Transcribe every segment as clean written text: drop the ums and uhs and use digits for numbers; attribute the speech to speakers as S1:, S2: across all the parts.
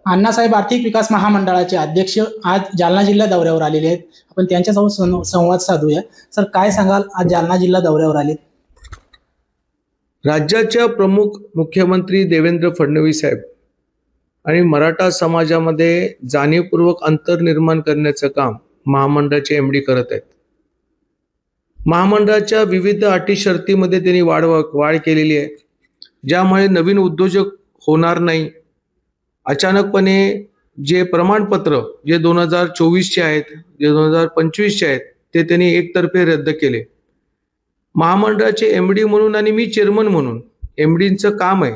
S1: अण्णासाहेब आर्थिक विकास महामंडळाचे अध्यक्ष आज जालना जिल्हा दौऱ्यावर आलेले आहेत. आपण त्यांच्यासोबत संवाद साधूया. सर, काय सांगाल, आज जालना जिल्हा दौऱ्यावर आले?
S2: राज्याच्या प्रमुख मुख्यमंत्री देवेंद्र फडणवीस साहेब आणि मराठा समाजामध्ये जाणीवपूर्वक अंतर निर्माण करण्याचं काम महामंडळाचे एमडी करत आहेत. महामंडळाच्या विविध अटी शर्तीमध्ये त्यांनी वाढ केलेली आहे, ज्यामुळे नवीन उद्योजक होणार नाही. अचानकपणे जे प्रमाणपत्र जे 2024चे आहेत, जे 2025चे आहेत, ते त्यांनी एकतर्फे रद्द केले. महामंडळाचे एमडी म्हणून आणि मी चेअरमन म्हणून एमडींचं काम आहे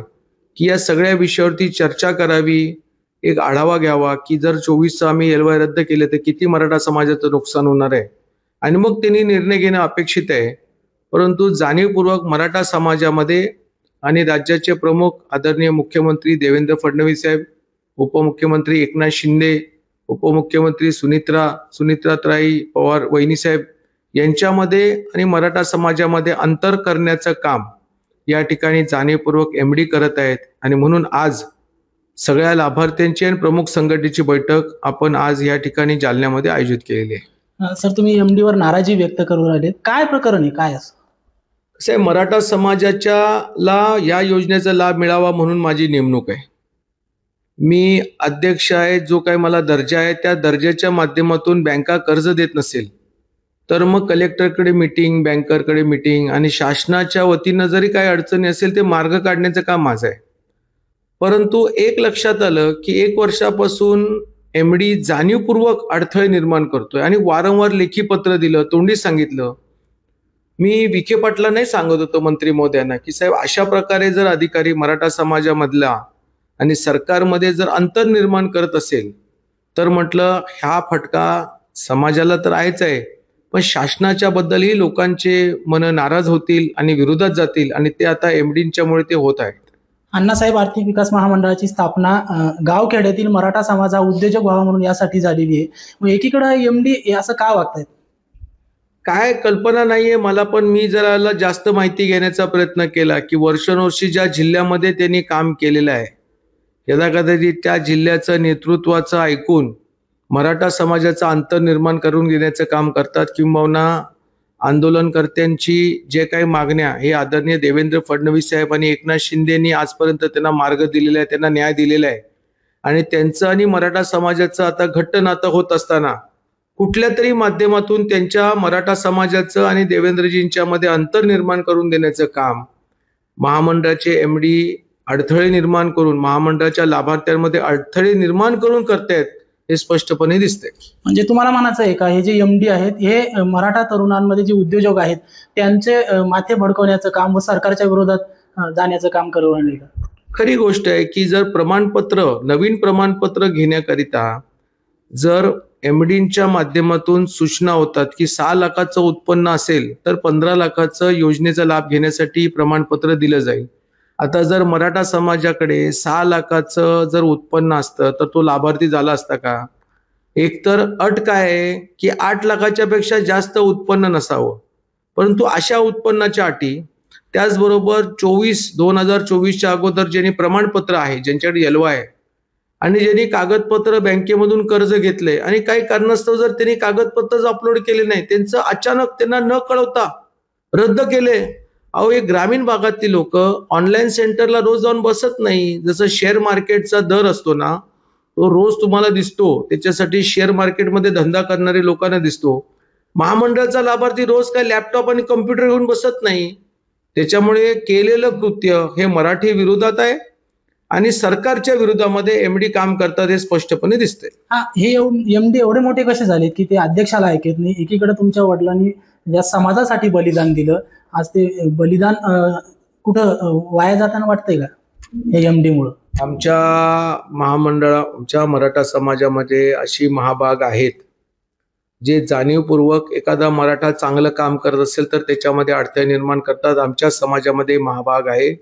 S2: की या सगळ्या विषयावरती चर्चा करावी, एक आढावा घ्यावा की जर 24चं आम्ही LY रद्द केले तर किती मराठा समाजाचं नुकसान होणार आहे, आणि मग त्यांनी निर्णय घेणं अपेक्षित आहे. परंतु जाणीवपूर्वक मराठा समाजामध्ये आणि राज्याचे प्रमुख आदरणीय मुख्यमंत्री देवेंद्र फडणवीस साहेब, उपमुख्यमंत्री एकनाथ शिंदे, उपमुख्यमंत्री सुनित्राताई पवार वहिनीसाहेब यांच्यामध्ये आणि मराठा समाजामध्ये अंतर करण्याचं काम या ठिकाणी जाणीवपूर्वक एमडी करत आहेत. आणि म्हणून आज सगळ्या लाभार्थ्यांची आणि प्रमुख संघटनेची बैठक आपण आज या ठिकाणी जालन्यामध्ये आयोजित केलेली आहे.
S1: सर, तुम्ही एमडी वर नाराजी व्यक्त करून राहिले, काय प्रकरण आहे, काय असं?
S2: कसं आहे, मराठा समाजाच्याला या योजनेचा लाभ मिळावा म्हणून माझी नेमणूक आहे. मी अध्यक्ष आहे, जो काही मला दर्जा आहे त्या दर्जाच्या माध्यमातून बँका कर्ज देत नसेल तर मग कलेक्टरकडे मीटिंग, बँकरकडे मीटिंग आणि शासनाच्या वतीनं जरी काही अडचणी असेल ते मार्ग काढण्याचं काम माझं आहे. परंतु एक लक्षात आलं की 1 वर्षापासून एमडी जाणीवपूर्वक अडथळे निर्माण करतोय आणि वारंवार लेखी पत्र दिलं, तोंडी सांगितलं. मी विखे पाटला नाही सांगत होतो मंत्री महोदयांना की साहेब, अशा प्रकारे जर अधिकारी मराठा समाजामधला आणि सरकारमध्ये जर अंतर निर्माण करत असेल तर म्हटलं हा फटका समाजाला तर आहेच आहे, पण शासनाच्या बद्दलही लोकांचे मन नाराज होतील आणि विरोधात जातील, आणि ते आता एमडींच्यामुळे ते होत आहे.
S1: अण्णासाहेब आर्थिक विकास महामंडळाची स्थापना गावखेड्यातील मराठा समाज हा उद्योजक व्हावा म्हणून यासाठी झालेली आहे. मग एकीकडे एमडी असं का वागतायत?
S2: काय कल्पना नाहीये मला, पण मी जरा जास्त माहिती घेण्याचा प्रयत्न केला की वर्षानुवर्षी ज्या जिल्ह्यामध्ये त्यांनी काम केलेलं आहे, यदाकदाचित त्या जिल्ह्याचं नेतृत्वाचं ऐकून मराठा समाजाचं अंतर निर्माण करून घेण्याचं काम करतात, किंबहुना आंदोलनकर्त्यांची जे काही मागण्या हे आदरणीय देवेंद्र फडणवीस साहेब आणि एकनाथ शिंदेनी आजपर्यंत त्यांना मार्ग दिलेला आहे, त्यांना न्याय दिलेला आहे. आणि त्यांचं आणि मराठा समाजाचं आता घट्ट नातं होत असताना कुठल्या तरी माध्यमातून त्यांच्या मराठा समाजाचं आणि देवेंद्रजींच्या मध्ये अंतर निर्माण करून देण्याचं काम महामंडळाचे एमडी अडथळे निर्माण करून, महामंडळाच्या लाभार्थ्यांमध्ये अडथळे निर्माण करून करतायत हे स्पष्टपणे दिसते.
S1: म्हणजे तुम्हाला म्हणायचं आहे का, हे जे एमडी आहेत हे मराठा तरुणांमध्ये जे उद्योजक आहेत त्यांचे माथे भडकवण्याचं काम व सरकारच्या विरोधात जाण्याचं काम करू राहिले का?
S2: खरी गोष्ट आहे की जर नवीन प्रमाणपत्र घेण्याकरिता जर एमडींच्या माध्यमातून सूचना होतात की 6 लाखाचं उत्पन्न असेल तर 15 लाखाचं योजनेचा लाभ घेण्यासाठी प्रमाणपत्र दिलं जाईल. आता जर मराठा समाजाकडे 6 लाखाचं जर उत्पन्न असतं तर तो लाभार्थी झाला असता का? एकतर अट काय आहे की 8 लाखाच्या पेक्षा जास्त उत्पन्न नसावं, परंतु अशा उत्पन्नाच्या अटी, त्याचबरोबर 2024च्या अगोदर ज्यांनी प्रमाणपत्र आहे, ज्यांच्याकडे LY आहे आणि ज्यांनी कागदपत्र बँकेमधून कर्ज घेतले आणि काही कारणास्तव जर त्यांनी कागदपत्र अपलोड केले नाही, त्यांचं अचानक त्यांना न कळवता रद्द केले. अहो, एक ग्रामीण भागातील लोक ऑनलाईन सेंटरला रोज जाऊन बसत नाही. जसं शेअर मार्केटचा दर असतो ना, तो रोज तुम्हाला दिसतो, त्याच्यासाठी शेअर मार्केटमध्ये धंदा करणारे लोकांना दिसतो. महामंडळाचा लाभार्थी रोज काय लॅपटॉप आणि कम्प्युटर घेऊन बसत नाही. त्याच्यामुळे केलेलं कृत्य हे मराठी विरोधात आहे आणि सरकारच्या विरोधामध्ये एमडी काम करतात हे स्पष्टपणे दिसते.
S1: हे एमडी एवढे मोठे कसे झाले की ते अध्यक्षाला ऐकत नाही? एकीकडे तुमच्या वडिलांनी या समाजासाठी बलिदान दिलं, आज ते बलिदान कुठं वाया जाताना वाटतंय का हे एमडी मुळे?
S2: आमच्या मराठा समाजामध्ये अशी महाभाग आहेत जे जाणीवपूर्वक एखादा मराठा चांगलं काम करत असेल तर त्याच्यामध्ये अडथळे निर्माण करतात. आमच्या समाजामध्ये महाभाग आहे.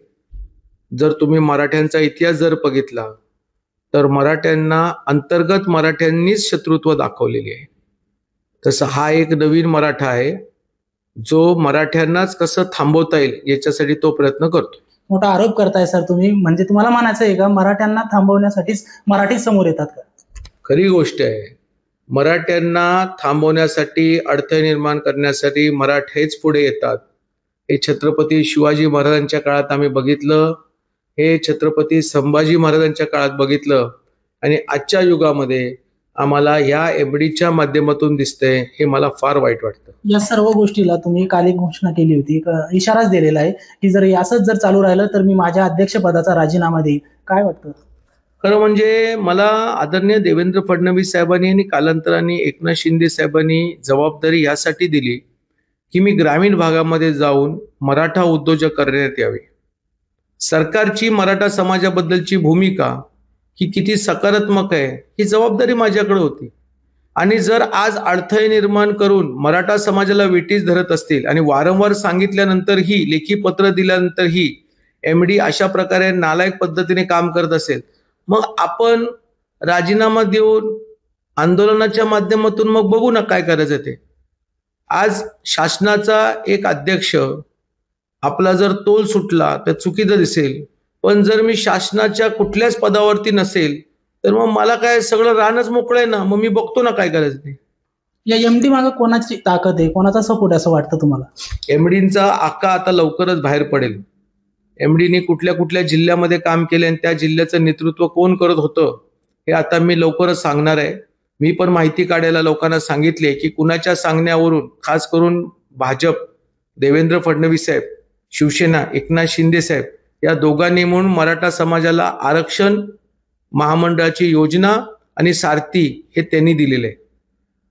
S2: जर तुम्ही मराठ्यांचा इतिहास जर बघितला तर अंतर्गत मराठ्यांनीच शत्रुत्व दाखवलेले आहे. तसं हा एक नवीन मराठा आहे जो मराठ्यांनाच कसं थांबवता येईल याच्यासाठी तो प्रयत्न करतो.
S1: मोठा आरोप करताय सर तुम्ही. म्हणजे तुम्हाला म्हणायचं आहे का मराठ्यांना थांबवण्यासाठीच मराठी समोर येतात का?
S2: खरी गोष्ट आहे. मराठ्यांना थांबवण्यासाठी, अडथळे निर्माण करण्यासाठी मराठेच पुढे येतात. हे छत्रपती शिवाजी महाराजांच्या काळात आम्ही बघितलं, हे छत्रपती संभाजी महाराजांच्या काळात बघितलं आणि आजच्या युगामध्ये आम्हाला ह्या एमडीच्या माध्यमातून दिसतंय. हे मला फार वाईट वाटतं.
S1: या सर्व गोष्टीला तुम्ही काल एक घोषणा केली होती, एक इशाराच दिलेला आहे की जर असंच जर चालू राहिलं तर मी माझ्या अध्यक्षपदाचा राजीनामा देईन. काय वाटतं?
S2: खरं म्हणजे मला आदरणीय देवेंद्र फडणवीस साहेबांनी आणि कालांतराने एकनाथ शिंदे साहेबांनी जबाबदारी यासाठी दिली की मी ग्रामीण भागामध्ये जाऊन मराठा उद्योजक करण्यात यावे. सरकारची मराठा समाजाबद्दलची भूमिका ही किती सकारात्मक आहे ही जबाबदारी माझ्याकडे होती. आणि जर आज अडथळे निर्माण करून मराठा समाजाला वेठीस धरत असतील आणि वारंवार सांगितल्यानंतरही, लेखी पत्र दिल्यानंतरही एमडी अशा प्रकारे नालायक पद्धतीने काम करत असेल, मग आपण राजीनामा देऊन आंदोलनाच्या माध्यमातून मग बघू ना काय करायचं ते. आज शासनाचा एक अध्यक्ष आपला जर तोल सुटला तर चुकीचं दिसेल, पण जर मी शासनाच्या कुठल्याच पदावरती नसेल तर मग मला काय सगळं रानच मोकळं आहे ना, मग मी बघतो ना काय करायचं ते.
S1: या एमडी मागे कोणाची ताकद आहे, कोणाचा सपोर्ट आहे असं वाटतं तुम्हाला?
S2: एमडींचा आका आता लवकरच बाहेर पडेल. एमडीने कुठल्या कुठल्या जिल्ह्यामध्ये काम केले आणि त्या जिल्ह्याचं नेतृत्व कोण करत होतं हे आता मी लवकरच सांगणार आहे. मी पण माहिती काढायला लोकांना सांगितले की कुणाच्या सांगण्यावरून, खास करून भाजप, देवेंद्र फडणवीस साहेब, शिवसेना, एकनाथ शिंदे साहेब या दोघांनी म्हणून मराठा समाजाला आरक्षण महामंडळाची योजना आणि सारथी हे त्यांनी दिलेलं आहे.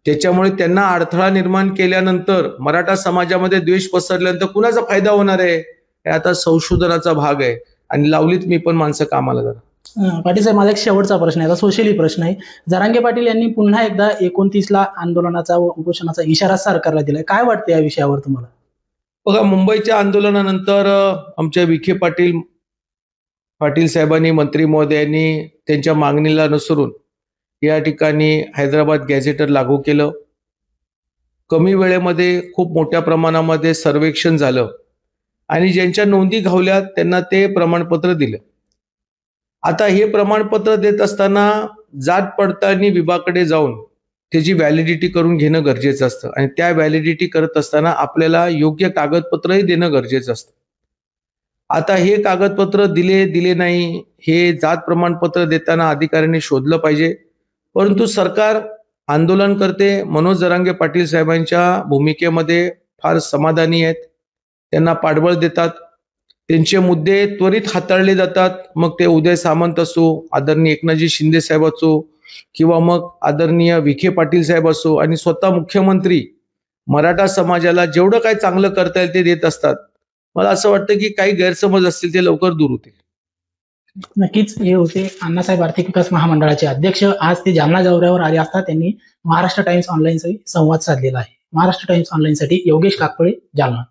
S2: त्याच्यामुळे त्यांना अडथळा निर्माण केल्यानंतर मराठा समाजामध्ये द्वेष पसरल्यानंतर कुणाचा फायदा होणार आहे हे आता संशोधनाचा भाग आहे. आणि लावलीत मी पण माणसं कामाला जरा.
S1: पाटील साहेब, माझा एक शेवटचा प्रश्न आहे, आता सोशली प्रश्न आहे. जरांगे पाटील यांनी पुन्हा एकदा 29ला आंदोलनाचा व उपोषणाचा इशारा सरकारला दिलाय. काय वाटतं या विषयावर तुम्हाला?
S2: बघा, मुंबईच्या आंदोलनानंतर आमच्या विखे पाटील साहेबांनी, मंत्री महोदयांनी त्यांच्या मागणीला अनुसरून या ठिकाणी हैदराबाद गॅझेटर लागू केलं. कमी वेळेमध्ये खूप मोठ्या प्रमाणामध्ये सर्वेक्षण झालं आणि ज्यांच्या नोंदी घावल्या त्यांना ते प्रमाणपत्र दिलं. आता हे प्रमाणपत्र देत असताना जात पडताळणी विभागाकडे जाऊन त्याची व्हॅलिडिटी करून घेणं गरजेचं असतं आणि त्या व्हॅलिडिटी करत असताना आपल्याला योग्य कागदपत्रही देणं गरजेचं असतं. आता हे कागदपत्र दिले नाही हे जात प्रमाणपत्र देताना अधिकाऱ्यांनी शोधलं पाहिजे. परंतु सरकार आंदोलन करते, मनोज जरांगे पाटील साहेबांच्या भूमिकेमध्ये फार समाधानी आहेत. त्यांना पाठबळ देतात, त्यांचे मुद्दे त्वरित हाताळले जातात. मग ते उदय सामंत असो, आदरणीय एकनाथजी शिंदे साहेब असो किंवा मग आदरणीय विखे पाटील साहेब असो आणि स्वतः मुख्यमंत्री मराठा समाजाला जेवढं काय चांगलं करता येईल ते देत असतात. मला असं वाटतं की काही गैरसमज असतील ते लवकर दूर होतील.
S1: नक्कीच. हे होते अण्णासाहेब आर्थिक विकास महामंडळाचे अध्यक्ष. आज ते जालना दौऱ्यावर आले असता त्यांनी महाराष्ट्र टाइम्स ऑनलाईनशी संवाद साधलेला आहे. महाराष्ट्र टाइम्स ऑनलाईनसाठी योगेश काकपळे, जालना.